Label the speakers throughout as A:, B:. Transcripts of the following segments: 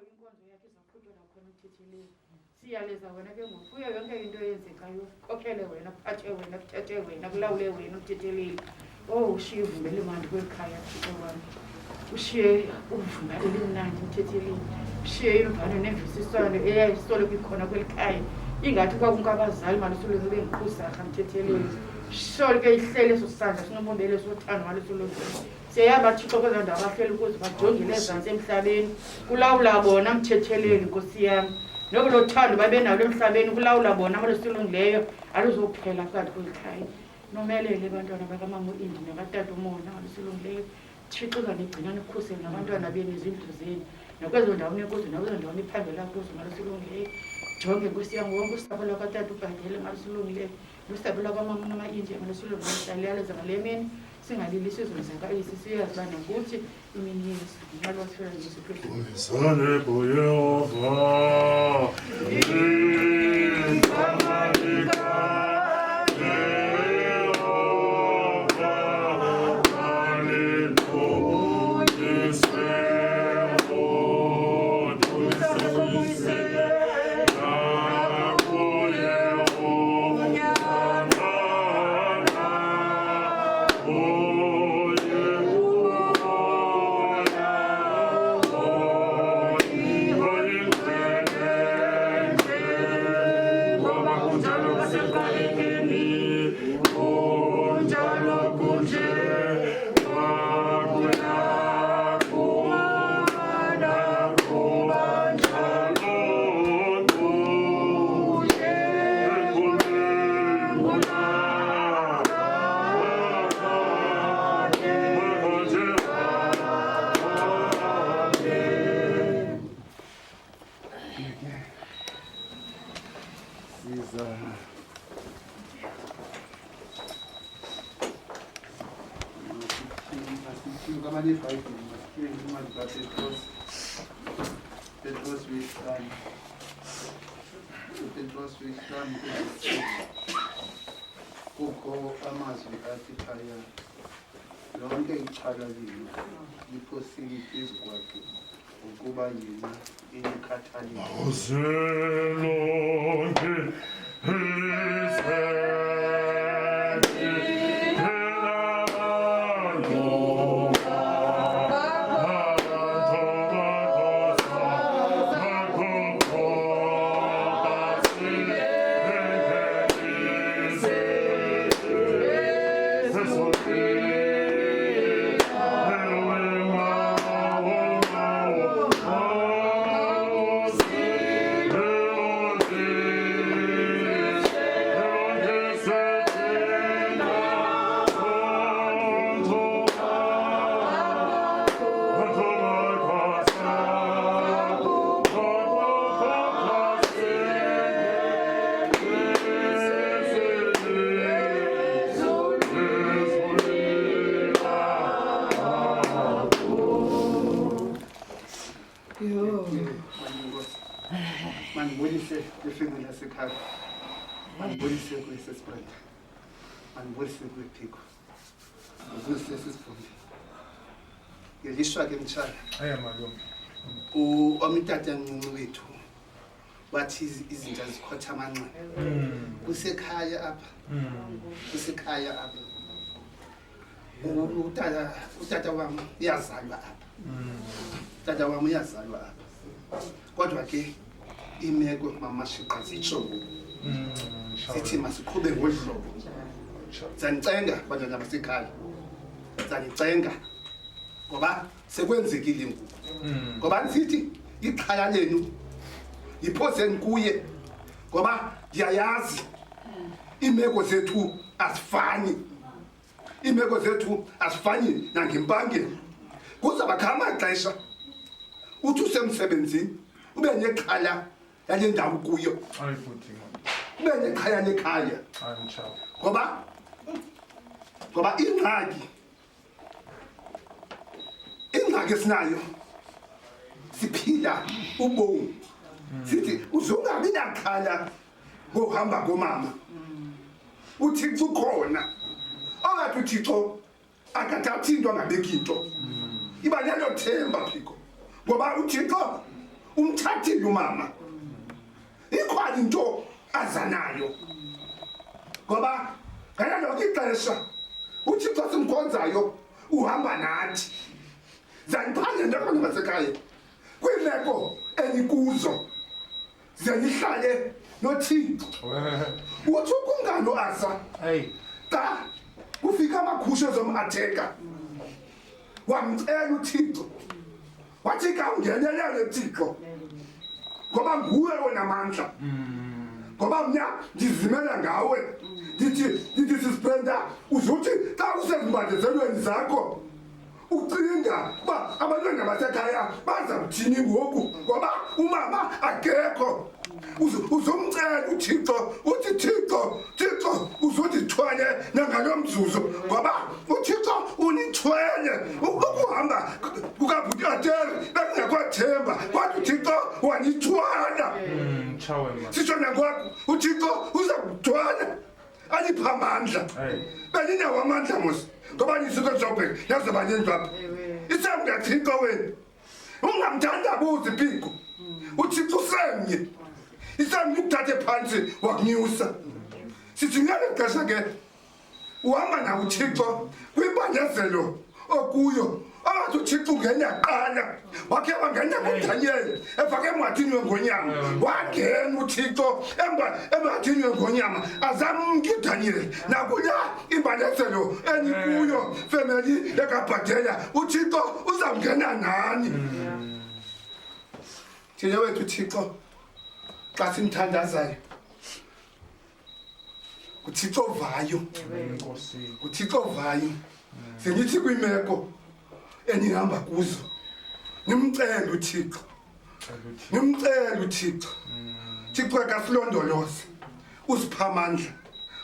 A: inkonzo yakhe izaqhubeka khona umthetheleyo. Siyaleza wena ke ngoku kuyo yonke into eyenzekayo khokhele wena kuphathe wena kuthethe wena kulawule wena umthetheleyo. Oh ushiye uvumbele imandi kwekhaya Thixo wami. Ushiye uvumbele imnandi umthetheleyo. Ushiye imvano nemvisiswano eyayisole kwikhona kwelikhaya. Ingathi kwakunkabazali malusule zibe ngikhusa mthetheleyo. Sole ke ihlele eso sandla sinobombele sothando malusolozwe. Siyaba Thixo kweza ndawo abahleli ukuze bajongile ezantsi emhlabeni kulawula bona mthetheleli Nkosi yami. Noba lo thando babe nalo emhlabeni kulawula bona amalusilungileyo aluzophela phakathi kwekhaya. Nomelele abantwana bakamama uIndi nabantata uMona amalusilungileyo. Thixo uzanigcina nikhusele nabantwana benu izindlu zenu. Nakwezo ndawo nekuzo nakwezo ndawo niphangela kuzo malusilungileyo. Jonge Nkosi yami wonke usapho lwakatata uBhadele malusilungileyo. Usapho lwakamama uMaindi malusilungileyo. Siyaliyaleza ngale mini. Singalilisi izonzakalisi siyazi ukuthi imini Yesu nalo wasifela Jesu Kristu.
B: Uyisane kuYehova
C: kukho amazwi athi phaya lonke ixhala lenu liphosile phezu kwakhe ukuba yena elikhathalile. Manibulise kwifemeli yasekhaya, manibulise kwesesibhedlela, manibulise kwephiko, manibulise sisibhundi. Ngelishwa ke mtshana.
D: Malume.
C: Omitata ncinci wethu bathi izinto zikhotha amanxeba. Kusekhaya apha. Kusekhaya apha. Utata wami uyazalwa apha. Tata wami uyazalwa apha. Kodwa ke imeko mama Shiqa zitsho sithi masiqhube ngodlobo. Zanicenga bantwana basekhaya. Zanicenga ngoba sekwenzekile ngoku. Ngoba nisithi ixhala lenu yiphoseni kuye ngoba ndiyayazi imeko zethu asifani. Imeko zethu asifani nangempangeni. Kuzaba khama amaxesha uthi usemsebenzini ube nexhala yale ndawo kuyo.
D: Ayifuthi
C: Ube nexhala lekhaya.
D: Ayimchawo.
C: Ngoba ingxaki esinayo siphila ubomi. Sithi uzongabi naxhala ngohamba komama. UThixo ukhona. Ongathi uThixo akathathi into angabeki into. Iba nalo themba phiko. Ngoba uThixo umthathile umama ikhona into azanayo ngoba ngala lonke ixesha uThixo simkhonzayo uhamba nathi zaniphandle ndabona basekhaya kwimeko enikuzo zenihlale noThixo uthi kungalo asa xa kufika amakhusha ezomatheka wamcela uThixo wathi kawungenelele Thixo ngoba nguwe onamandla ngoba mina ndizimela ngawe ndithi sisibrenda uzuthi xa usezimbandezweni zakho ucinga uba abantwana basekhaya baza kuthini ngoku ngoba umama akekho uzomcela uThixo uthi Thixo uzondithwele nangalo mzuzu ngoba uThixo unithwele ukuhamba kukabhuti Ateri bekungekwathemba kodwa uThixo wanithwala sisho nangoku uThixo uza kuthwala alipha amandla beninawo amandla mos ngoba nisuke eJoburg yaze banyenjwapha isemnga Thixo wena ungamthandabuzi Phiko uThixo usemnye isemnye ukuthathe phansi wakunyusa sithi ngale xesha ke uhamba nawo uThixo kwibandezelo okuyo abathi uThixo ungeyaqala wakhe wangena kuDaniel efake emadini wengonyama wangena uThixo emadini wengonyama azamke uDaniel nakuya ibandezelo enikuyo family ekabhadela uThixo uzamngena nani thina wethu uThixo xa simthandazayo uThixo vayo uThixo vayo sengithi kwimeko enihamba kuzo nimcela uThixo nimcela uThixo Thixo akasilondoloze usipha amandla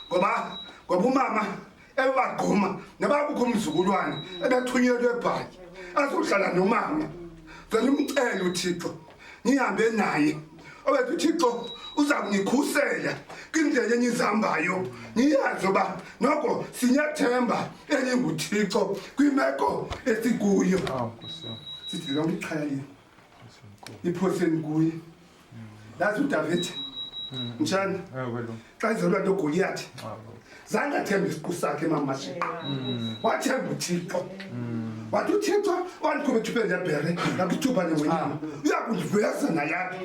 C: ngoba umama ebagquma nabakukho umzukulwane ebethunyelwe eBhayi azohlala nomama senimcela uThixo nihambe naye obethu uThixo uza kunikhusela kwindlela enizihambayo niyazi uba noko sinyathemba elinguThixo kwimeko esikuyo sithi lonke iqhala lini iphoseni kuye lazi uDavid njani xa izolwa noGoliathi zangathemba isiqu sakhe mamashi wathemba uThixo wathi uThixo wanikhupha ethubeni lebhere nakwithuba lengonyama uyakundiveza nalapha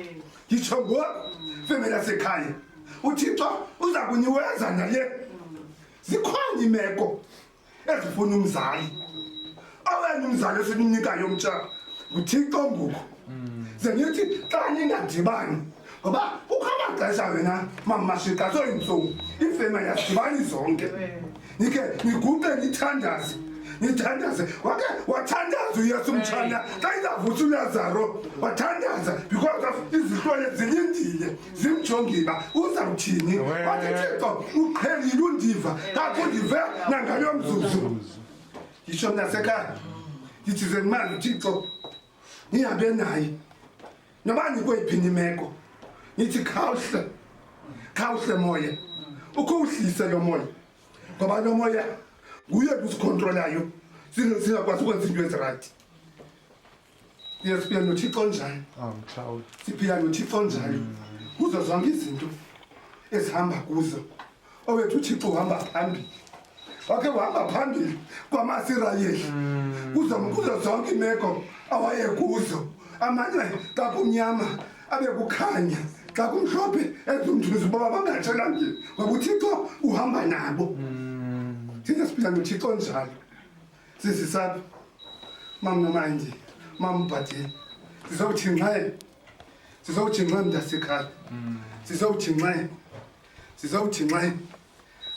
C: ngitsho ngoku femeli yasekhaya uThixo uza kuniweza nale zikhona imeko ezifuna umzali awena umzali esinimnikayo umtshana nguThixo ngoku ze ngithi xa ningadibani ngoba kukho amaxesha wena mamashika soyintsuku ifemeli yazidibani zonke nike niguqe nithandaze wake wathandaza uYesu umtshana xa izavusa uLazaro wathandaza because of izihlole zilindile zimjongiba uzawuthini wathi Thixo uqhelile undiva kakundive nangalo mzuzu yisho nasekhaya ndithi zenimali uThixo nihambe naye noba nikweyiphi imeko nithi khawuhle moya ukuwuhlise lo moya ngoba lo moya nguye usikhontrolayo singakwazi ukwenza into ezirayithi siphila noThixo njalo siphila noThixo njalo kuzo zonke izinto ezihamba kuzo owethu uThixo uhamba phambili wakhe wahamba phambili kwamaSirayeli kuzo zonke imeko awaye kuzo amanye xa kumnyama abe kukhanya xa kumhlophe ezumthunzi baba bangatshelangeni ngoba uThixo uhamba nabo thina siphila noThixo njalo sisisapha mamnomandi mambhadeli sizowuthi nxa mntasekhaya sizowuthi nxa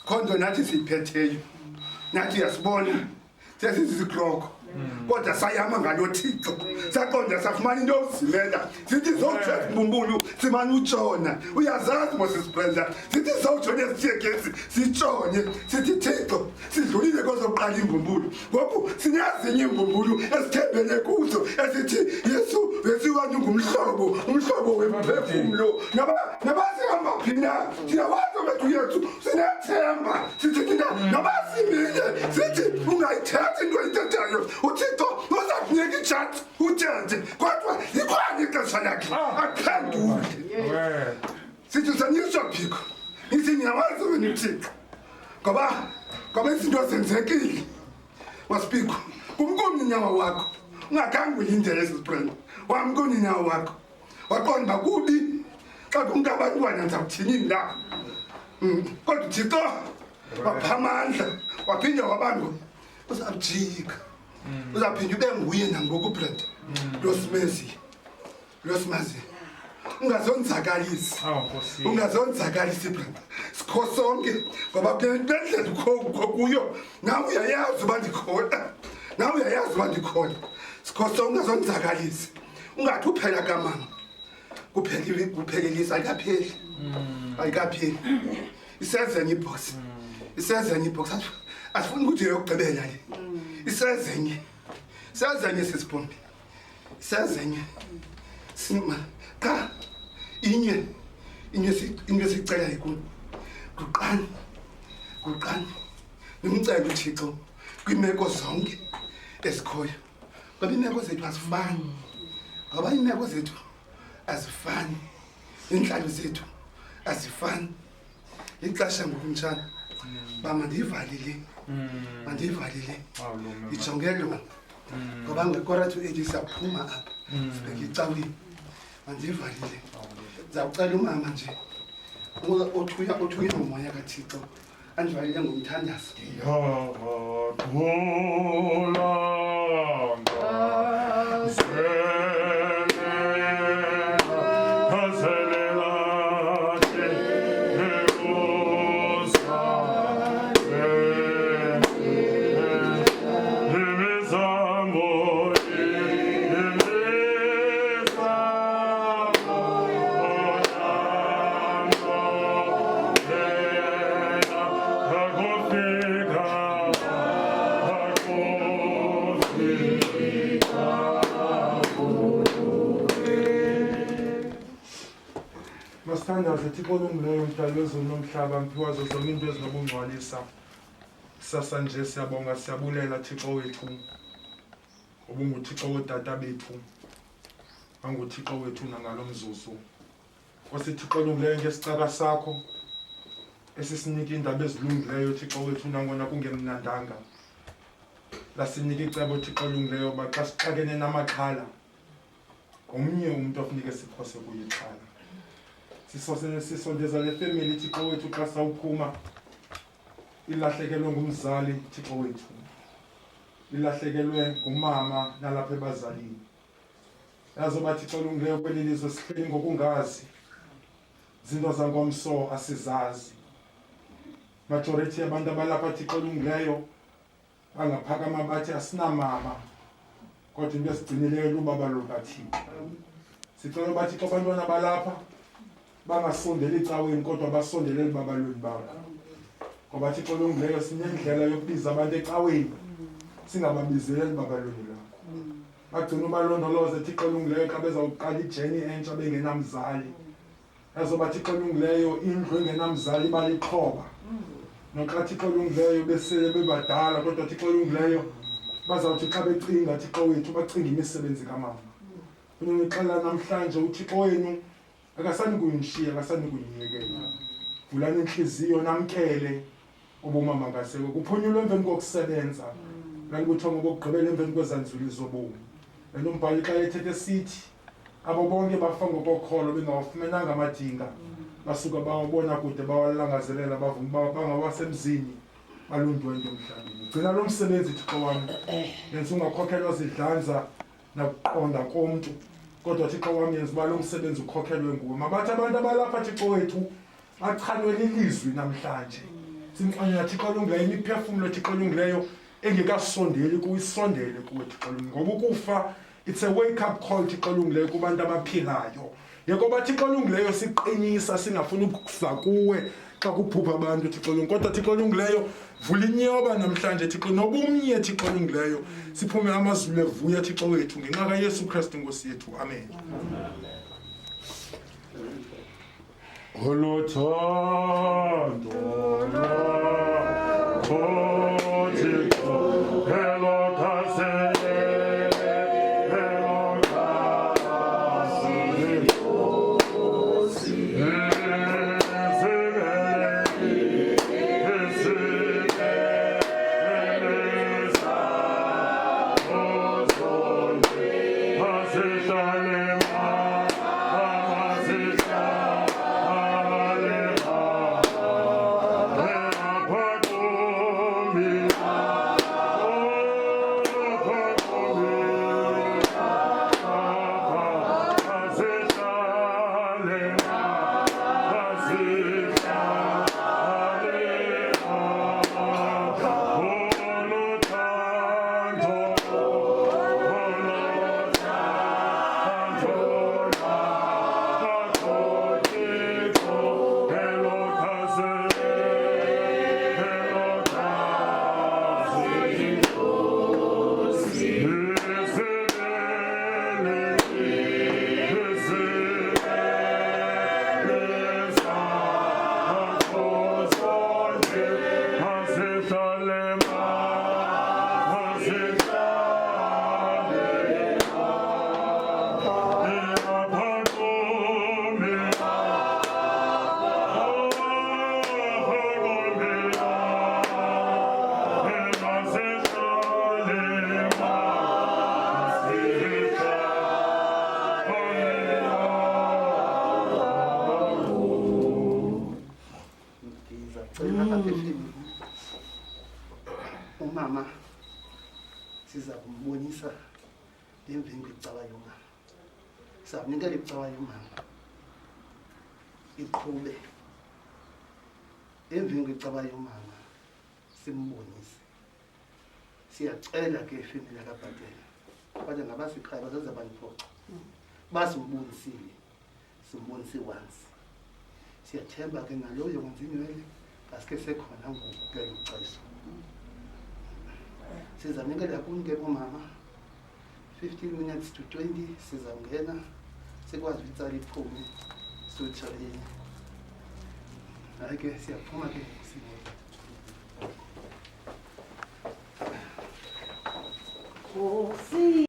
C: khonto nathi siyiphetheyo nathi yasibona sesizizikroko kodwa sayama ngalo Thixo saqonda safumana into yokuzimela sithi zowutsho ezimbumbulu simane utshona uyazazi Moses Brenda sithi zowutshona ezithiyegesi sitshone sithi Thixo sidlulile kwezoqala imbumbulu ngoku sinezinye imbumbulu esithembele kuzo esithi Yesu wesiwani umhlobo wemphefumulo nabasihamba phina siyawazi wethu Yesu sinethemba sithi thina nabasimile sithi ungayithathi into oyithethayo uThixo uzakunika itshansi uthethe kodwa ikhona ixesha lakhe uthixo ngoba izinto zenzekile masipiko kumkuni unyawo wakho ungakhange uyindele esibrenda wamkuni unyawo wakho waqonda kubi xa kumntu abantwana ndizawuthini la kodwa uthixo wapha amandla waphinde wabango uzawujika uzawuphinde ube nguye nangoku brenda losimaziyo ungazonzakalisi brenda sikho sonke ngoba bendlela ukho kuyo nawe uyayazi uba ndikhona sikho sonke ungazonzakalisi ungathi uphela kamama kuphelelisa ayikapheli isezenye ibhoksi asifuni ukuthi yokugqibela le isezenye sisibhombi isezenye sima cha inye sicela ikuni kuqani nimcela uthixo kwiimeko zonke ezikhoyo ngoba iimeko zethu azifani iintlalo zethu azifani ixesha ngokumtshana uba mandiyivalile ijonge lona ngoba ngekora to 8 siyaphuma apha sibheke icaweni mandiyivalile ndizawucela umama nje othuya ngomoya kathixo andivalile ngomthandazo
B: Masithandaze Thixo olungileyo mdali wezulu nomhlaba mphiwa zo zonke into ezinobungcwalisa sasa nje siyabonga siyabulela Thixo wethu ubunguthixo wotata bethu anguthixo wethu nangalomzuzu osithixo olungileyo ngesicaka sakho esisinika indaba ezilungileyo Thixo wethu nangona kungemnandanga lasinika icebo Thixo olungileyo baxa sixakene namaxhala omnye umuntu ofuneka siphose kuyixhala sisondeza le family Thixo wethu xa sawuphuma ilahlekelwe ngumzali Thixo wethu ilahlekelwe ngumama nalapha ebazalini yazoba Thixo olungileyo kweli lizwe sihleli ngokungazi zinto zangomso asizazi majority yabantu abalapha Thixo olungileyo bangaphakama bathi asinamama kodwa into esigcinileyo lubaba lukaThixo sicela bathi xa abantwana balapha bangasondeli ecaweni kodwa basondele ebabalweni bakho ngoba Thixo olungileyo sinendlela yokubiza abantu ecaweni singababizeli ebabalweni lakho bagcina ubalondoloze Thixo olungileyo xa bezawuqala ijeni entsha bengenamzali yazoba Thixo olungileyo indlu engenamzali balixhoba noxa Thixo olungileyo besele bebadala kodwa Thixo olungileyo bazawuthi xa becinga Thixo wethu bacinga imisebenzi kamama unixela namhlanje uThixo wenu akasani kuyinshiya akasani kuyinyekela vulani inhliziyo namkele ubumama ngaseko kuphunyulwe emveni kokusebenza ngalikuthongo bokugqibela emveni kwezanzuli zobomi lombhali xa ethethe sithi abo bonke bafa ngokokholo bengawafumenanga amadinga basuka bawabona kude bawalangazelela bavuma bangawasemzini balundwendwe emhlabeni gcina lo msebenzi Thixo wami yenza ungakhokhelwa zidlanza nakuqonda komuntu kodwa Thixo wami yenza uba lo msebenzi ukhokhelwe nguwe mabathi abantu abalapha Thixo wethu bachanwe lilizwi namhlanje simxanya Thixo olungileyo imiphefumulo Thixo olungileyo engekasondeli kuyisondele kuwe Thixo olungileyo ngoba ukufa it's a wake up call Thixo olungileyo kubantu abaphilayo yekoba Thixo olungileyo siqinisa singafuni ukuza kuwe xa kuphupha abantu Thixo olungileyo kodwa Thixo olungileyo vula inyoba namhlanje Thixo nobumnye Thixo olungileyo siphume amazulu evuya Thixo wethu ngenxa kaYesu Kristu Nkosi yethu amen Oluthando lakho Thixo
C: umama siza kumbonisa emveni kwecawa yomama. Sizamnika le cawa yomama iqhube. Emveni kwecawa yomama simbonise. Siyacela ke ifamily kaBhatela kodwa ngabasikhaya bazaze baniphoxa. Basimbonisile. Simbonise once. Siyathemba ke naloyo wenza inwele asike sekhona ngoku ke uxesha. Sizamnikela kunike bomama 15 minutes to 20 sizangena sikwazi ukutsala iphume sotshayini. Hayi ke siyaphuma ke sinike.
D: Kosi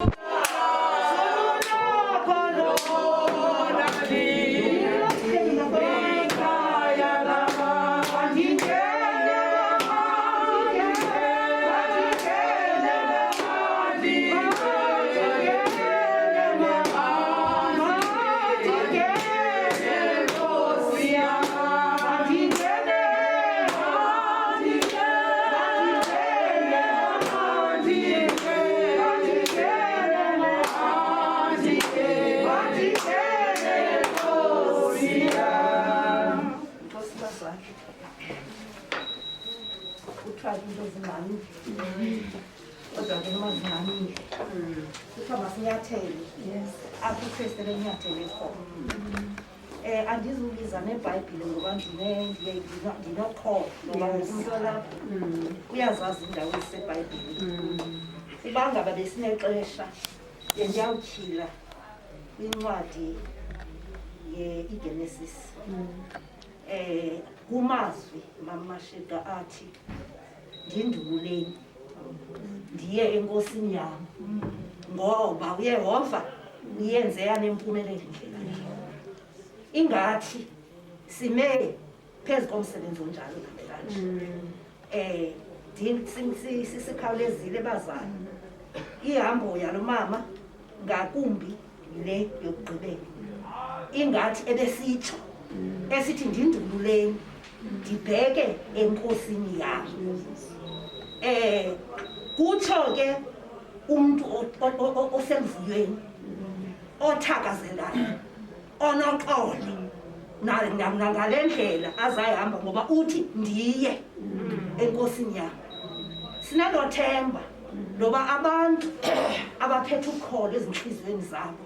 D: andizubiza neBhayibhile ngoba ndinokholwa ngoba umuntu olapha uyazazi indawo eziseBhayibhileni. Uba ngaba besinexesha bendiyawutyhila kwincwadi iGenesis kumazwi maMashega athi ndindululeni ndiye enkosini yam ngoba uYehova uyenze yanempumelelo indlela. Ingathi sime phezu komsebenzi onjalo namhlanje. Sikhawulezile bazali. Ihambo yalo mama ngakumbi le yokugqibela. Ingathi ebesitsho esithi ndindululeni ndibheke enkosini yami. Kutsho ke umuntu osemvuyweni othakazelayo onoxolo nangale ndlela azayihamba ngoba uthi ndiye enkosini yami. Sinalo themba loba abantu abaphethe ukholo ezinhliziyweni zabo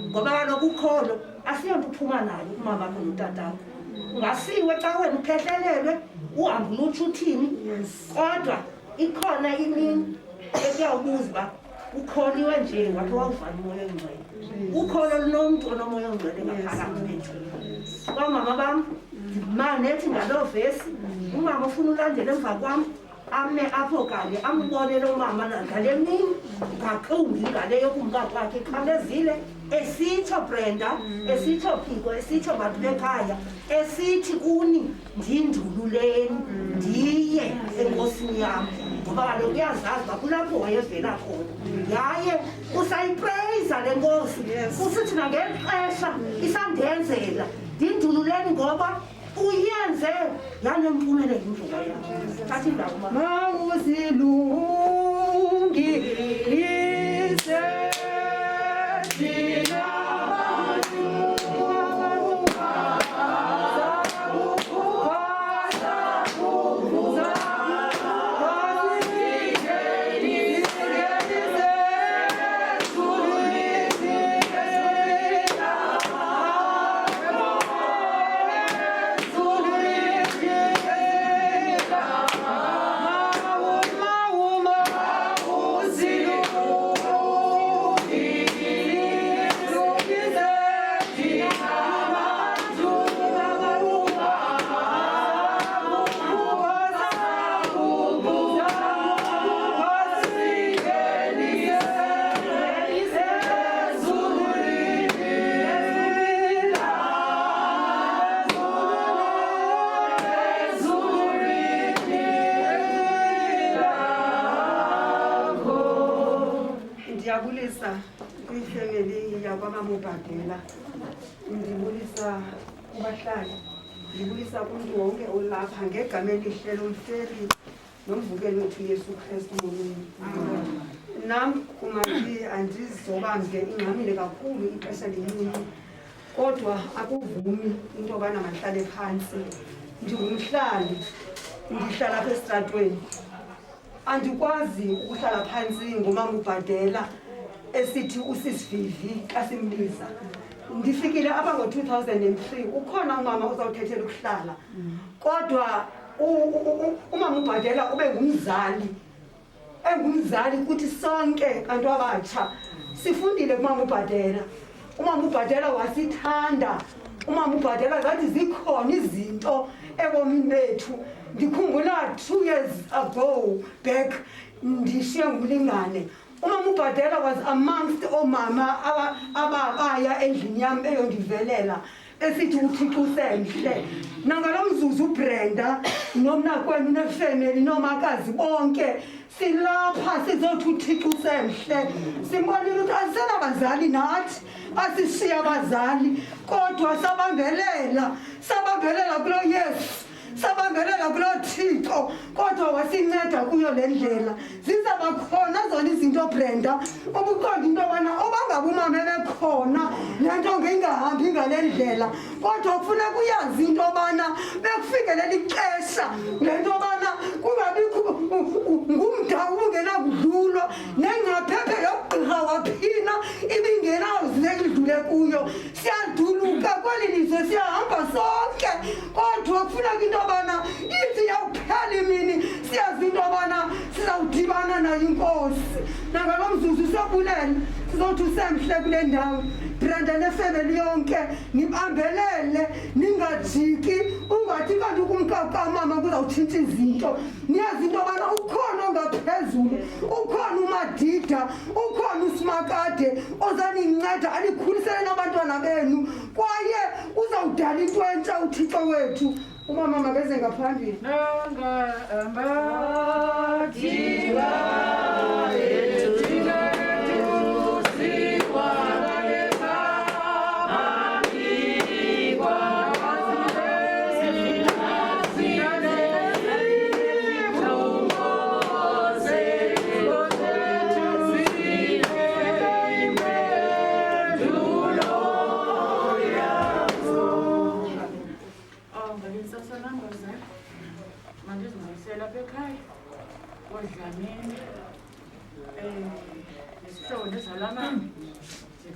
D: ngoba kaloku ukholo asiyonto uphuma nayo umama wakho notatakho. Ungasiwe xa wena uphehlelelwe uhambe ulutsha uthini kodwa ikhona imini ekuyawubuza uba ukholiwe nje wathi wawuvala umoya oyingcwele. Ukholo lunomntu onomoya oyingcwele ngaphakathi phethweni. Kwamama bam manethi ngaloo vesi umama ufuna ulandela emva kwam ame apho kanye ambone lo mama ngale mini ngakumbi ngale yokumkakwakhe ekhawulezile esitsho Brenda esitsho Phiko esitsho bantu bekhaya esithi kuni ndindululeni ndiye enkosini yam ngoba kaloku uyazazi uba kulapho wayevela khona yaye usayipreyisa le nkosi usithi nangeli xesha isandenzela ndindululeni ngoba uyenze yanempumelelo indlela yakho thatha indawo mama
A: mawuzilungise thina
E: ndiyabulisa kwifemeli yakwamamubhadela, ndibulisa kubahlali, ndibulisa kumntu wonke olapha ngegama elihle lomferi nomvukeli wethu Yesu Kristu molweni. Nam kumati andizobamke ingxamile kakhulu ixesha lininzi, kodwa akuvumi into yobana mandihlale phantsi. Ndingumhlali, ndihlala apha esitratweni. Andikwazi ukuhlala phantsi ngomama ubhadela esithi usisivivi xa simbiza. Ndifikile apha ngo-2003, ukhona umama uzawuthethela ukuhlala, kodwa umama ubhadela ube ngumzali, engumzali kuthi sonke bantu abatsha sifundile kumama ubhadela. Umama ubhadela wasithanda, umama ubhadela zathi zikhona izinto ebomini bethu. Ndikhumbula 2 years ago back ndishiye ngumlingane. Umama ubhadela was amongst omama abaya endlini yam eyondivelela esithi uThixo usemhle. Nangalo mzuzu uBrenda nomnakwenu nefamily nomakazi bonke silapha sizothi uThixo usemhle. Simbonile ukuthi asenabazali nathi, asishiya abazali, kodwa sabambelela kulo Yesu, sabambelela kulo Thixo, kodwa wasinceda kuyo le ndlela. Zizaba khona zona izinto Brenda obuqonda into yobana obangabe umama bekhona le nto ngengahambi ngale ndlela, kodwa kufuneka uyazi into yobana bekufikelela ixesha le nto yobana kungabikho ngumda ubungenakudlulo nengaphephe yogqirha waphina ibingenawuzileka idlule kuyo. Siyaduluka kweli lizwe, siyahamba sonke, kodwa kufuneka into yobana ithi yawuphela imini siyazi into yobana sizawudibana nayo inkosi. Nangalo mzuzu sobulela sizothi usemhle kule ndawo. Brenda nefemeli yonke nibambelele, ningajiki, ungathi kanti ukumkamama kuzawutshintsha izinto. Niyazi into yobana ukhona ongaphezulu, ukhona uMadida, ukhona uSimakade ozaninceda anikhulisele nabantwana benu, kwaye uzawudala into entsha uThixo wethu. Umama makeze ngaphambili.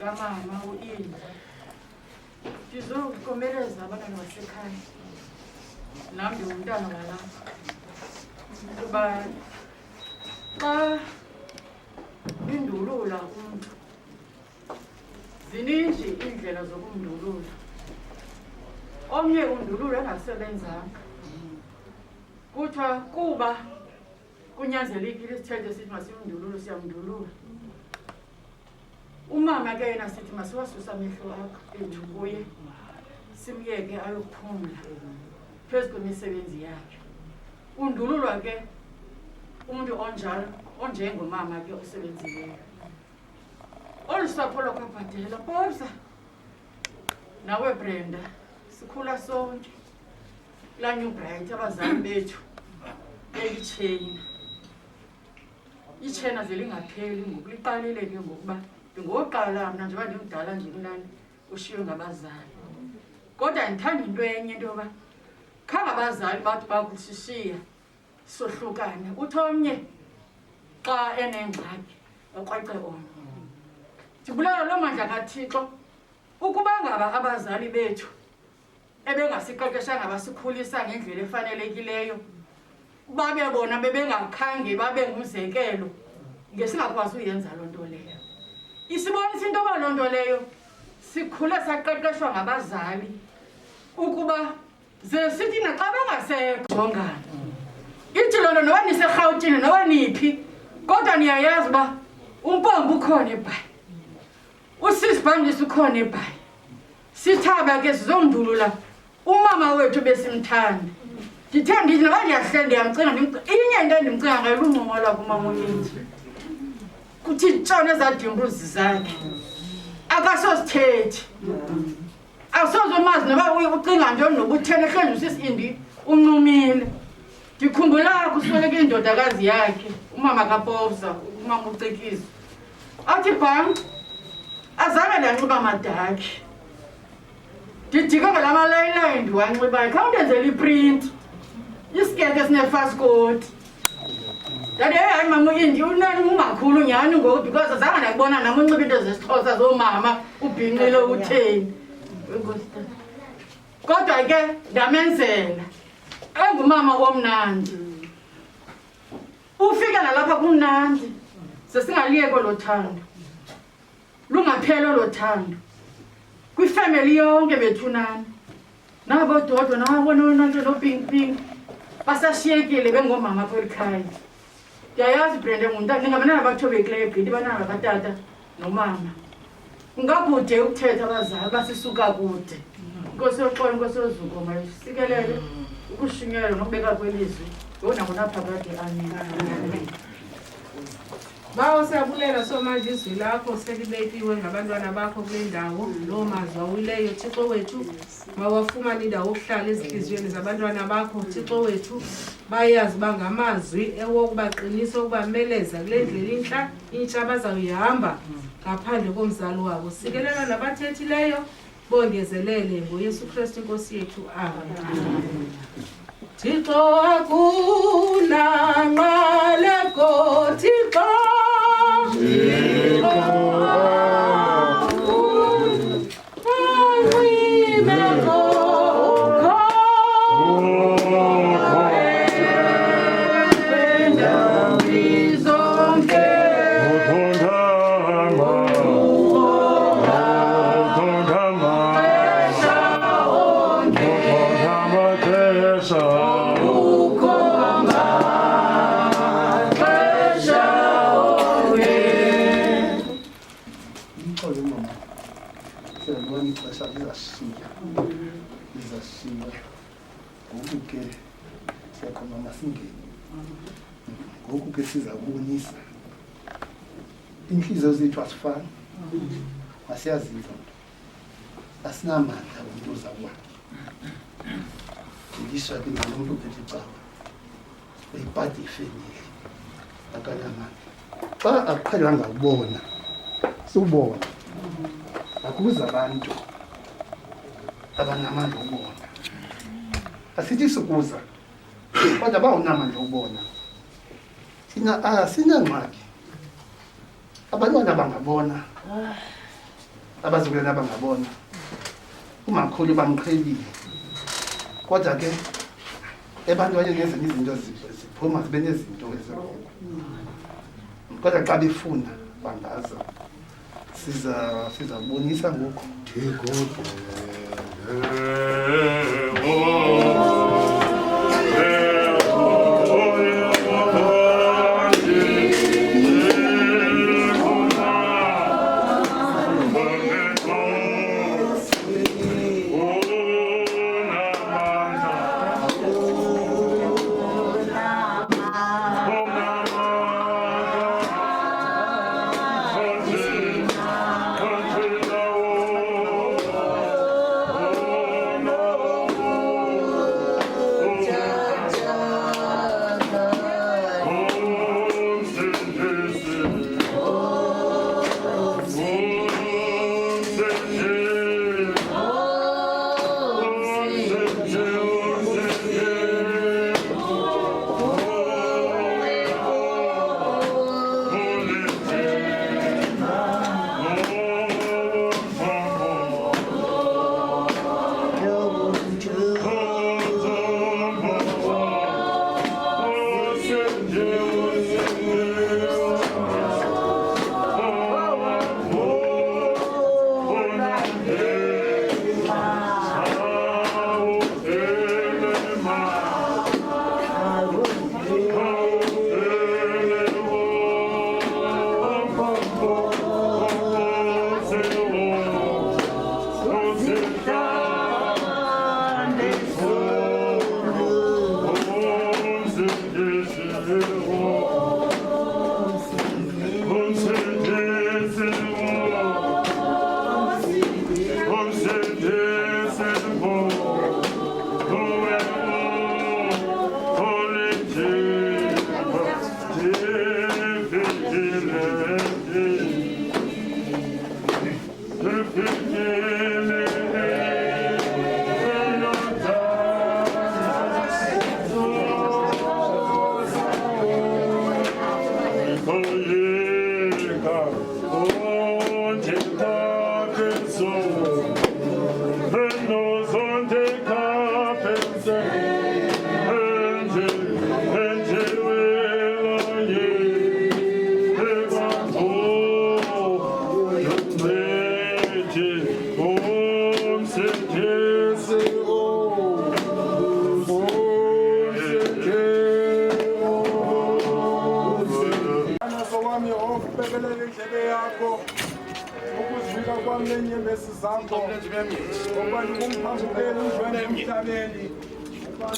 A: Mama uInda ndizokomeleza abantwana basekhaya, nam ndingumntana walapha, kuba xa indulula umntu zininzi iindlela zokumndulula. Omnye undulula engasebenzanga, kuthiwa kuba kunyanzelekile isithethe sithi masimndulule, siyamndulula. Umama ke yena sithi masiwasusa amehlo ethu kuye, simyeke ayokuphumla phezu kwemisebenzi yakhe. Undululwa ke umuntu onjalo, onjengomama ke osebenzileyo. Olu sapho lwakwabhadela, Bhosa nawe Brenda, sikhula sonke. la New Bright abazali bethu elitsheyina itshena zelingapheli ngokuliqalile ke ngokuba ngoqala mna njengoba ndimdala nje kunani ushiywe ngabazali kodwa ndithanda into enye into yoba khange abazali bathi bakusishiya sohlukane uthi omnye xa enengxaki ekrweqe omnye ndibulela loo mandla kaThixo ukuba ngaba abazali bethu ebengasiqeqeshanga basikhulisa ngendlela efanelekileyo babe bona bebengakhange babe ngumzekelo ngesingakwazi uyenza loo nto leyo isibonisa into yoba loo nto leyo sikhule saqeqeshwa ngabazali ukuba ze sithi naxa bengasekujongana ithi loo nto noba niserhawutini noba niphi kodwa niyayazi uba umpombo ukhona ebhayi usisibhangisi ukhona ebhayi sithaba ke sizondulula umama wethu besimthanda ndithe ndithi noba ndiyahle ndiyamcinga inye into endimcinga ngayo luncumo lwakhe umama uninzi kuthi tshona ezadimbuzi zakhe akasosithethi awusozomazi noba ucinga ntoni noba uthene hleli usisindi uncumile ndikhumbula kusweleke indodakazi yakhe umama kapopsa umama ucekiso athi bham azange ndanxiba madakhi ndidike ngala malayilayi ndiwanxibayo khawundenzela iprinti isikete esinefaskoti ndathi hayi mama uindi unani ungakhulu nyhani ngoku because azange ndakubona nam unxiba into zesixhosa zoomama ubhinqile utheni kodwa ke ndamenzela engumama womnandi ufike nalapha kumnandi sesingaliyeko lo thando lungapheli lo thando kwifamily yonke bethunani nabo dodwa nabona nopingping basashiyekile bengomama kwelikhaya ndiyayazi Brenda ngumuntu ningabanana abathobekileyo gqithi banana batata nomama ungakude ukuthetha abazali basisuka kude inkosi yoxolo inkosi yozuko mayisikelele ukushunyelwa nokubeka kwelizwi yona ngonaphakade amen.
F: Bawo siyabulela somanje izwi lakho selibekiwe ngabantwana bakho kule ndawo loo mazwi awileyo Thixo wethu mawafumane indawo okuhlala ezinhliziyweni zabantwana bakho Thixo wethu bayazi bangamazwi ewokubaqinisa ukubameleza kule ndlela intsha abazawuyihamba ngaphandle komzali wabo sikelela nabathethileyo bongezelele ngoYesu Kristu inkosi yethu amen. Thixo akunanqaleko Thixo
C: ngoku ke sizabonisa inhliziyo zethu asifani asiyaziva asinamandla umuntu ozakwazi ngisho ke nomuntu ophethe icala uyiphatha ifamily akanamandla xa aqhelanga ukubona subona akuza abantu abanamandla ukubona asithi sikuza kodwa bawunamandla ukubona sina ngxaki abantwana abangabona abazukulwana abangabona umakhulu bamqhelile kodwa ke ebantwaneni ngezinye izinto ziphuma zibe nezinto eziroko kodwa xa befuna bangaza sizabonisa ngoku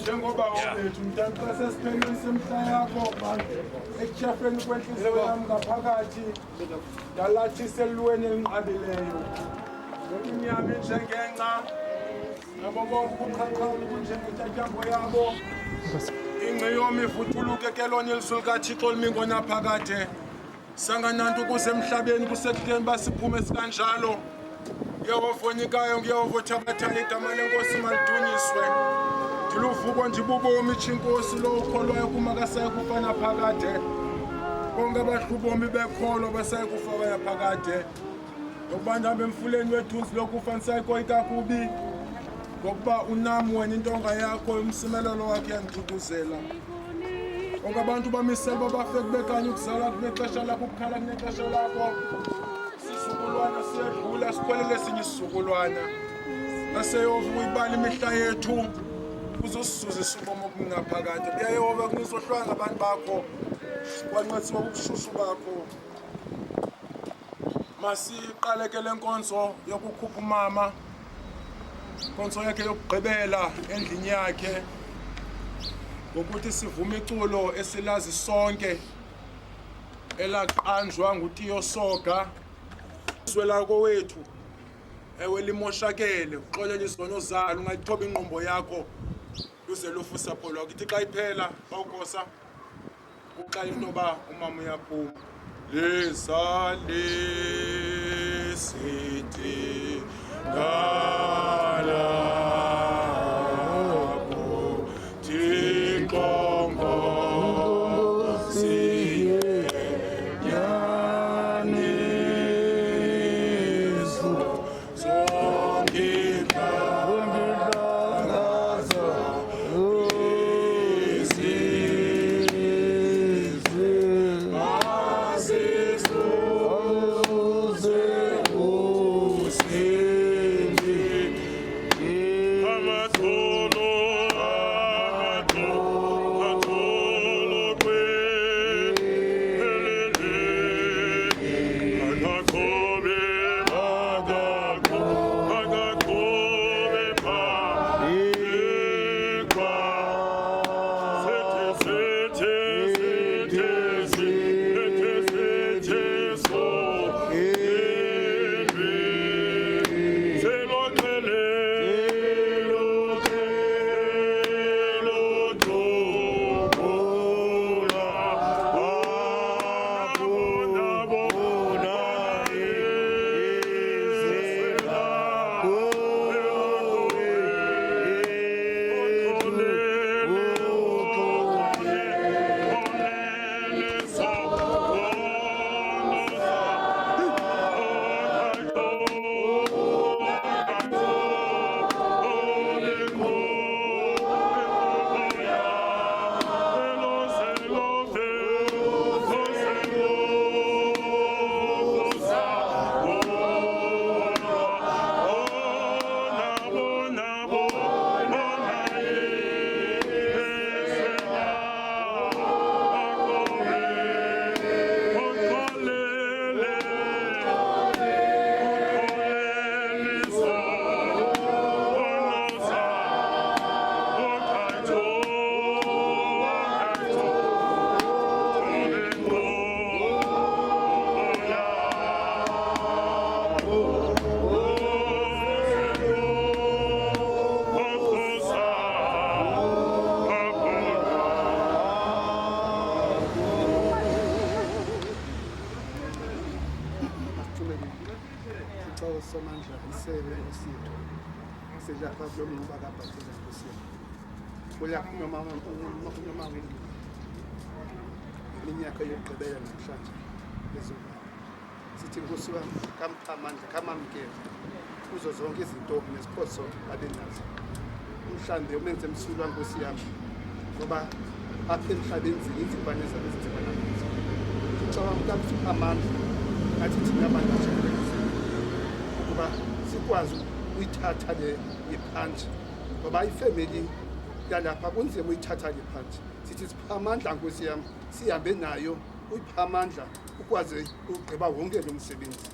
B: njengoba wethu mntana sesiphelweni semhla yakho ekushafeni kwenhliziyo yami ngaphakathi ngalathi selweni elinqabileyo iminyama enjengenxa nabo bonke ubuqhaqhayo kunjengentatyango yabo ingqiyomi ivuthuluke kelona ilizwi likaThixo limi ngonaphakade sangananto ukuze emhlabeni kusekuteni basiphume sikanjalo Yehova onikayo ngiyehova othabathayo igama lenkosi malidunyiswe ndiluvuko ndibubomi tshinkosi lo ukholwayo kumakasayo kufa naphakade bonke abahlubomi bekholo basaye kufa bayaphakade ngokuba ndihambe emfuleni wethunzi lokufa ndisayigoyika kubi ngokuba unam wena intonga yakho umsimelelo wakhe yandithuthuzela bonke abantu bamisele babafe kubekanye ukuzala kunexesha lakho ukukhala kunexesha lakho isizukulwana siyedlula sikhwelele esinye isizukulwana aseyehova uyibala imihla yethu uzosizuzisa ubomi obungaphakade kuyayehova kunizohlwanga abantu bakho kwanqatsiwa ubushushu bakho masiqaleke le nkonzo yokukhupha umama inkonzo yakhe yokugqibela endlini yakhe ngokuthi sivume iculo esilazi sonke elaqanjwa nguTiyo Soga swela kowethu ewe limoshakele uxolele izono zalo ungayithoba inqombo yakho luze lufu usapho lwakho ithi xa iphela bawukosa uqala into yoba umama uyaphuma lizale sithi ngalapho Thixo
C: somandla isebe esitho sejapha lo mnqoba kabhathiza nkosini kuya kunyoma wendlu iminyaka yokugqibela namhlanje ezolapha. Sithi Nkosi wami, kampha amandla, kamamkele kuzo zonke izinto nesiphoso abenazo. Mhlambe umenze msulwa Nkosi yami, ngoba apha emhlabeni zininzi impane zabe zinzima namuhla. Ngicabanga ukamfipha amandla nathi thina abantu abasebenzi ukuba sikwazi uyithatha le iphansi, ngoba ifamily yalapha kunzima uyithatha le phansi. Sithi sipha amandla Nkosi yami, sihambe nayo uyipha amandla ukwazi ugqiba wonke lo msebenzi.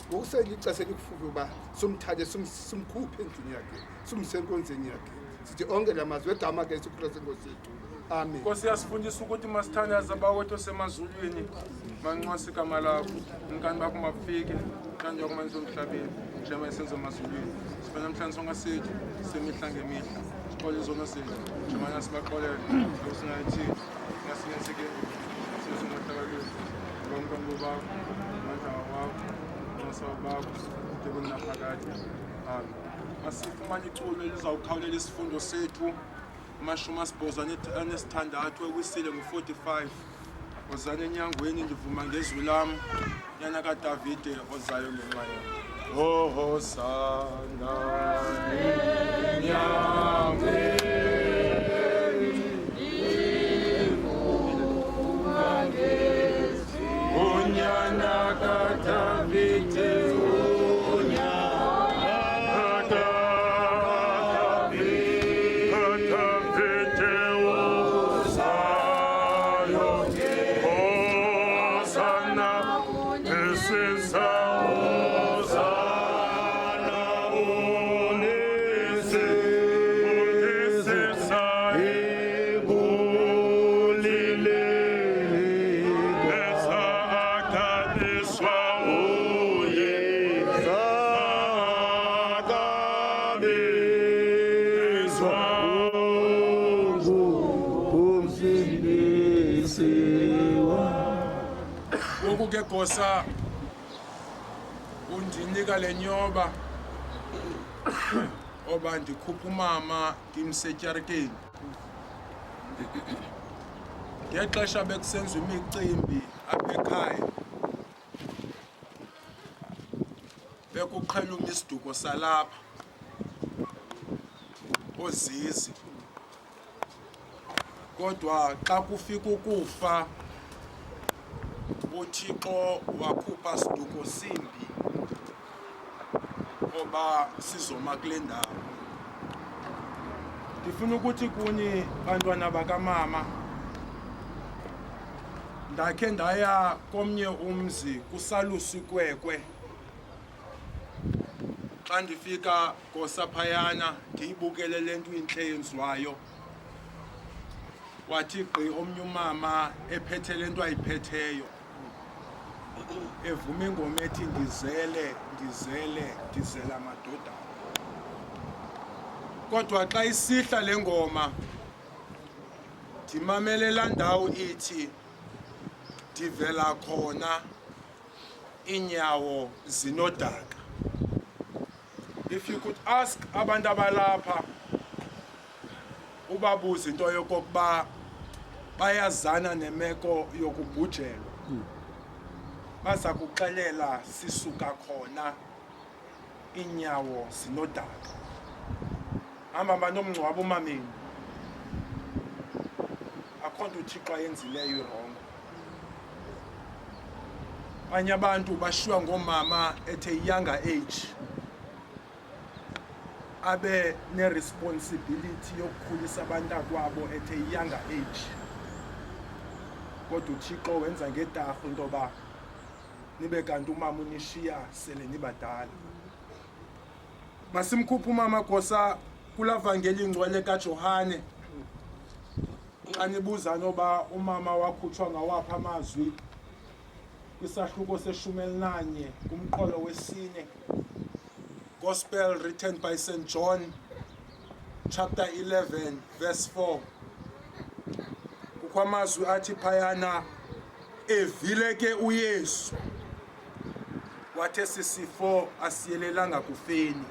C: Ngokuselixesha elikufuphi uba somthathe simkhuphe endlini yakhe, simsenkonzeni yakhe. Sithi onke la mazwi egama ke uKristu Nkosi yethu. Amen.
B: Nkosi yasifundisa ukuthi masithandaze abawethu semazulwini manxwasa igama lakho, inkani bakho mabufike kanjalo kumanzi emhlabeni njengoba isenzo emazulwini. Sibe namhlanje sonke sethu semihla ngemihla. Sixole izono zethu njengoba sibaxolela usingathi ngasingeseke sizonahlakalweni bonke ngobakho manje wakho nosabakho debona naphakade. Amen. Masifumane iculo elizawukhawulela isifundo sethu amashumi anesithandathu ekwisile ngu-45 ozana enyangweni ndivuma ngezwi lam nyana kaDavide ozayo ngenxa yam. Hosana enyangweni ndivuma ngezwi unyana kaDavide ke Nkosa undinika le nyoba oba ndikhupha umama ngimsetyarikeni ngexesha bekusenziwa imicimbi apha ekhaya bekuqhela umisiduko salapha ozizi kodwa xa kufika ukufa uThixo wakhupha siduko simbi oba sizoma kule ndawo. Ndifuna ukuthi kuni bantwana bakamama ndakhe ndaya komnye umzi kusalusa ikwekwe. Xa ndifika kosaphayana ndiyibukele le nto intle yenziwayo wathi gqi omnye umama ephethe le nto ayiphetheyo evuma ingoma ethi ndizele amadoda. Kodwa xa isihla le ngoma ndimamele laa ndawo ithi ndivela khona iinyawo zinodaka. If you could ask abantu abalapha ubabuza into yokokuba bayazana nemeko yokubhujelwa, baza kuxelela sisuka khona iinyawo zinodaka. Hamba banomngcwabo umameni, akho nto uThixo ayenzileyo irongo. Abanye abantu bashiywa ngoomama at a younger age abe ne-responsibility yokukhulisa abantakwabo at a younger age. Kodwa uThixo wenza ngetarhu into yoba nibe kanti umama unishiya sele nibadala. Masimkhuphe umama Nkosa kulaa vangeli ingcwele kaJohane xa nibuza noba umama wakhutshwa ngawaphi amazwi kwisahluko se-11 kumqolo wesine. Gospel written by St. John, chapter 11, verse 4. Kukho amazwi athi phayana, evile ke uYesu wathi esi sifo asiyelelanga kufeni,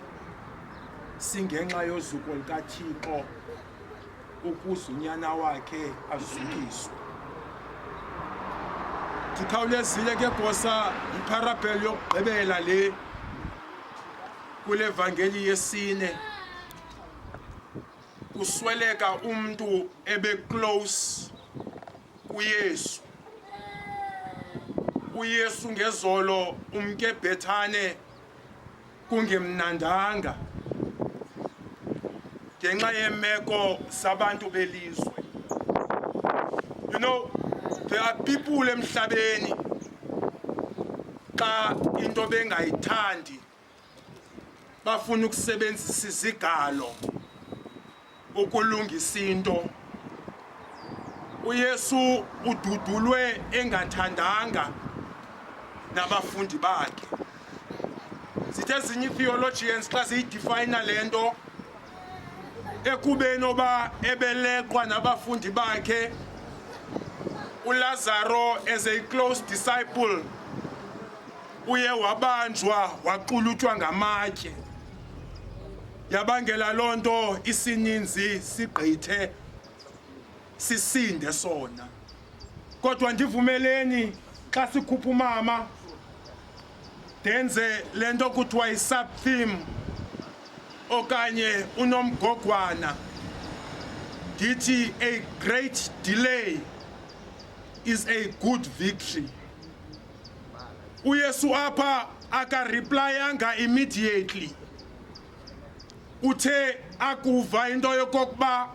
B: singenxa yozuko likaThixo ukuze unyana wakhe azukiswe. Ndikhawulezile ke gosa iparabheli yokugqibela le kule vangeli yesine. Kusweleka umuntu ebe close kuYesu. uYesu ngezolo umke Bethane kungemnandanga ngenxa yemeko sabantu belizwe. You know, there are people emhlabeni xa into bengayithandi bafuna ukusebenzisa izigalo ukulungisa into. uYesu ududulwe engathandanga nabafundi bakhe. Sithe ezinye theologians xa ziyidefine lento ekubeni oba ebeleqwa nabafundi bakhe, uLazaro as a close disciple uye wabanjwa waquluthwa ngamatye, yabangela lonto isininzi sigqithe sisinde sona. Kodwa ndivumeleni xa sikhupha umama denze lento kuthiwa yi-sub theme okanye unomgogwana, ndithi a great delay is a good victory. uYesu apha akareplyanga immediately, uthe akuva into yokokuba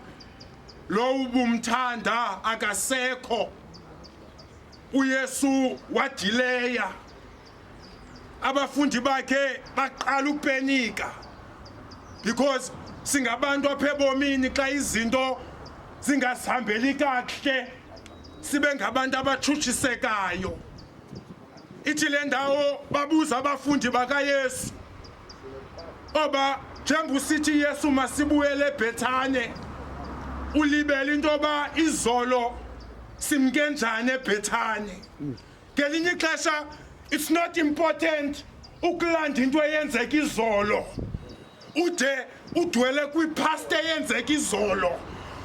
B: lo ubumthanda akasekho, uYesu wadileya. Abafundi bakhe baqala upenika because singabantu apha ebomini xa izinto zingasihambeli kakuhle sibe ngabantu abatshutshisekayo. Ithi le ndawo babuza abafundi bakaYesu oba njengoba usithi Yesu masibuyele eBhethane, ulibele into yoba izolo simke njani eBhethane. Ngelinye ixesha it's not important ukulanda into eyenzeka izolo ude udwele kwipast eyenzeka izolo,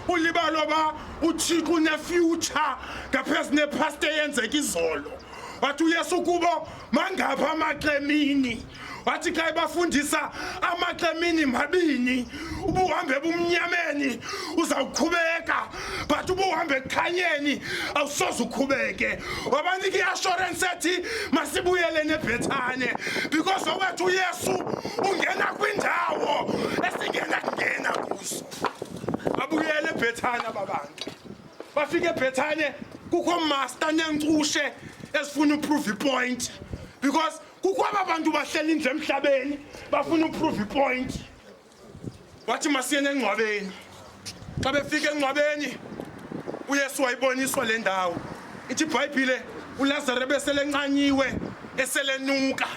B: ulibala oba uThixo unefuture ngaphezu nepast eyenzeka izolo. Wathi uYesu kubo mangapha amaxemini, wathi xa ebafundisa amaxemini mabini, ubuhambe bumnyameni uzawuqhubeka but ubuhambe ekhanyeni awusoze uqhubeke. Wabanika i-assurance ethi masibuyele neBhethane because owathi uYesu ungena kwindawo esingena kungena kuzo. Babuyele eBhethane ababantu, bafike eBhethane kukho master nencushe esifuna uprove ipoint because kukho abantu bahleli nje emhlabeni bafuna uprove ipoint. Wathi masiyene engcwabeni. Xa befika engcwabeni uYesu wayiboniswa le ndawo. Ithi iBhayibhile uLazaro beselencanyiwe eselenuka.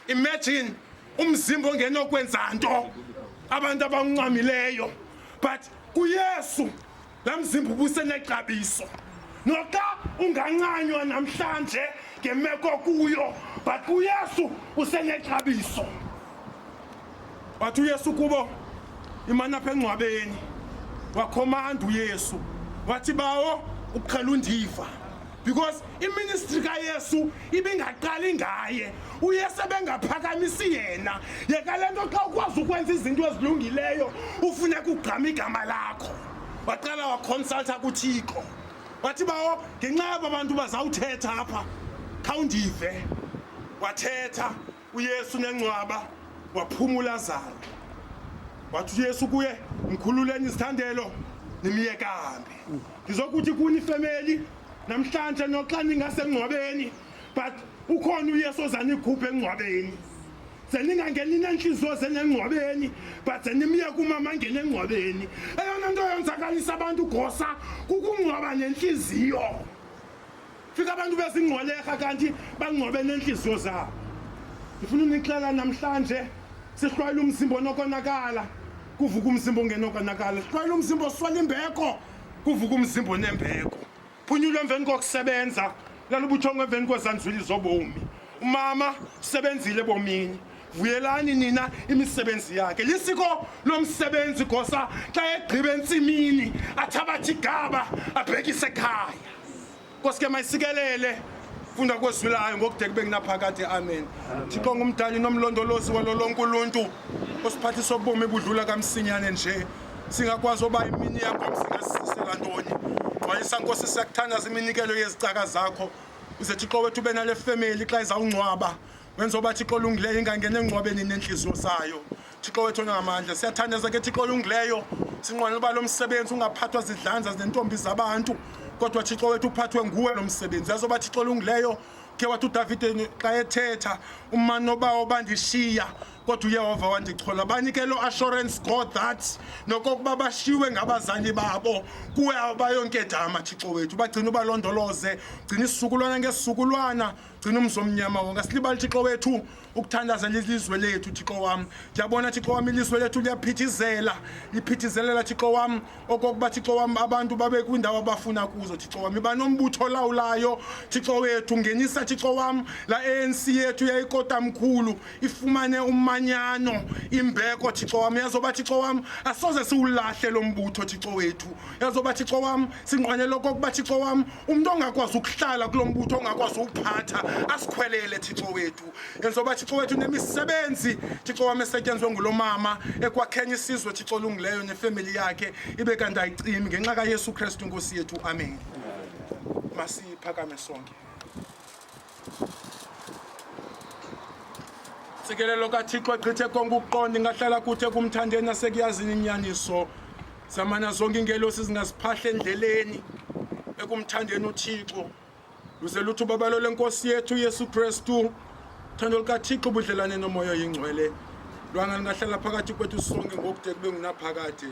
B: Imagine umzimba ongenokwenza nto, abantu abancamileyo, but kuYesu la mzimba ubusenexabiso. Noxa ungancanywa namhlanje ngemeko kuyo, but uYesu usenexabiso. Wathi uYesu kubo imana apha engcwabeni, wakhomanda uYesu wathi bawo uqhela undiva because iministry kaYesu ibingaqali ngaye, uYesu ebengaphakamisi yena. Yeka lento xa ukwazi ukwenza izinto ezilungileyo ufuneka ugqama igama lakho. Waqala waconsulta kuThixo wathi bawo ngenxa yaba bantu bazawuthetha apha khawundive. Wathetha uYesu nengcwaba waphuma uLazaro. Wathi uYesu kuye mkhululeni izithandelo nimyeke ahambe. Ngizokuthi kuni ifamily namhlanje noxa ningasengcwabeni but ukhona uYesu ozanikhupha engcwabeni. Seningangeni nenhliziyo zenengcwabeni but senimyeke umama angene engcwabeni. Eyona nto yenzakalisa abantu gosa kukungcwaba nenhliziyo. Fika abantu bezingcweleka kanti bangcwabe nenhliziyo zabo. Ngifuna unikixela namhlanje sihlwayela umzimba onokonakala kuvuka umzimba ongenokonakala. Sihlwayela umzimba oswela imbeko kuvuka umzimba onembeko. Phunyulwe emveni kokusebenza lalubuthongo emveni kwezanzwili zobomi. Umama usebenzile ebomini, vuyelani nina imisebenzi yakhe. Lisiko lomsebenzi gosa xa egqiba entsimini athabathe igaba abhekise ekhaya. Koske mayisikelele funda kwezwilayo ngokudeka kube kunaphakade amen Thixo ngumdali nomlondolozi walo lonke uluntu osiphathisa obomi budlula kamsinyane nje singakwazi oba imini yakho singasisela ntoni xwayisa nkosi siyakuthandaza iminikelo yezicaka zakho uze Thixo wethu ube nale family xa izawungcwaba wenza oba Thixo olungileyo ingangena engcwabeni nenhliziyo zayo Thixo wethu onamandla siyathandaza ke Thixo olungileyo sinqwenela uba lo msebenzi ungaphathwa zidlanza zentombi zabantu kodwa Thixo wethu uphathwe nguwe lo msebenzi yazoba Thixo olungileyo ke wathi uDavide xa ethetha umani obawo bandishiya kodwa uYehova wandichola banike lo assurance God that nokokuba bashiwe ngabazali babo kuwe abayonkedama Thixo wethu bagcina ubalondoloze gcina isizukulwana ngesizukulwana gcina umzomnyama wonke silibali Thixo wethu ukuthandaza lelizwe lethu Thixo wami ndiyabona Thixo wami ilizwe lethu liphithizelela Thixo wami okokuba Thixo wami abantu babe kwindawo abafuna kuzo Thixo wami banombutho lawulayo Thixo wethu ngenisa Thixo wami la ANC yethu yayikota mkhulu ifumane umanyano imbeko Thixo wami yazoba Thixo wami asoze siwulahle lo mbutho Thixo wethu yazoba Thixo wami sinqwenela okokuba Thixo wami umuntu ongakwazi ukuhlala kulo mbutho ongakwazi ukuphatha asikhwelele Thixo wethu yenzoba Thixo wethu nemisebenzi Thixo wami esetyenzwe ngulomama ekwakhenya isizwe Thixo olungileyo nefamily yakhe ibe kanti ayicimi ngenxa kaYesu Kristu Nkosi yethu amen masiphakame sonke Sikelelo kaThixo egqithe konke ukuqonda ingahlala kuthe kumthandeni nasekuyazini inyaniso zamana zonke ingelosi zingasiphahla endleleni ekumthandeni uThixo luze luthu babalo lenkosi yethu Yesu Kristu thando likaThixo ubudlelane nomoya oyingcwele lwanga lingahlala phakathi kwethu sonke ngokude kube ngunaphakade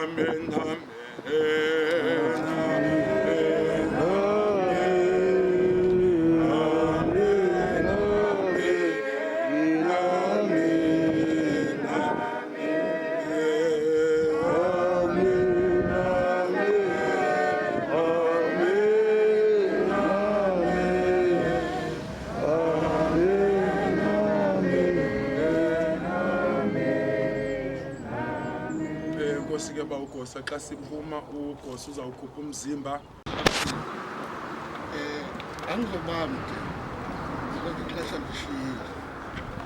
B: amen amen Sike bawugosa xa siphuma ugosa uzawukhupha umzimba
C: angizobamde ngoba ixesha lishiyile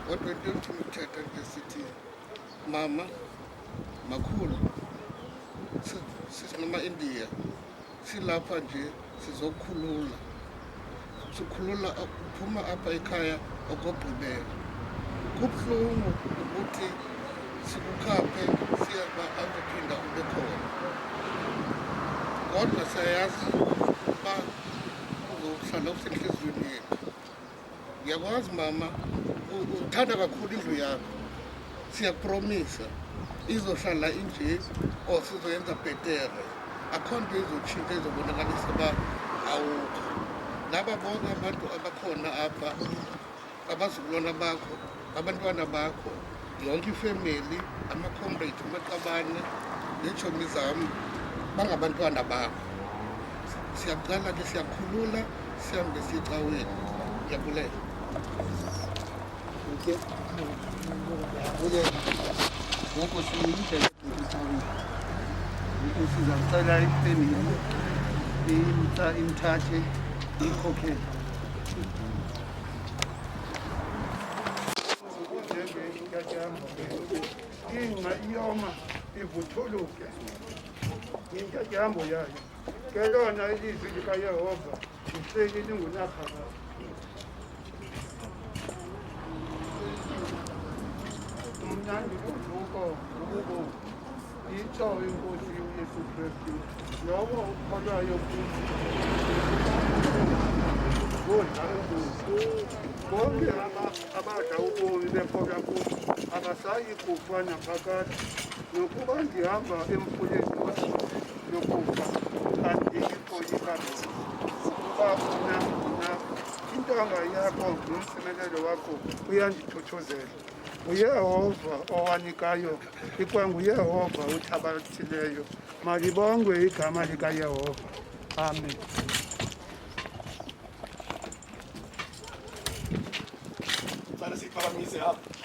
C: kodwa into yokuthi uthetha nje sithi mama makhulu sisinama-India silapha nje sizokhulula sikhulula uphuma apha ekhaya okogqibela kubuhlungu ukuthi sikukhaphe siyaba azophinda ube khona kodwa siyayazi uba uzohlala usenhliziyweni yethu ngiyakwazi mama uthanda kakhulu indlu yakho siyakupromisa izohlala inje or sizoyenza bhetere akho nto izotshintsha izobonakalisa uba awukho laba bonke abantu abakhona apha abazukulwana bakho abantwana bakho yonke ifamily ama-comrade amaqabane neetshomi zam bangabantwana bakho siyaqala ke siyakhulula sihambe siyecaweni ndiyabulela
G: ngoku siyindlela ecaweni ngoku sizacela ifemeli imthathe iyikhokele
C: ingca iyoma ivuthuluke intyatyambo yayo ke lona ilizwi likaYehova lihleli lingunaphakade umnandi uvuko ukubo itsho inkosi uYesu Kristu lowo ukholwayo kuthi bonke abadla ubomi bekholwa kuthi abasayi kufa naphakade nokuba ndihamba emfuleni yokufa andiyikho ikamisa kuba una intanga yakho nomsimelelo wakho uyandithuthuzela uYehova owanikayo ikwanguYehova uthabathileyo malibongwe igama likaYehova amen
B: Sana siphakamise apha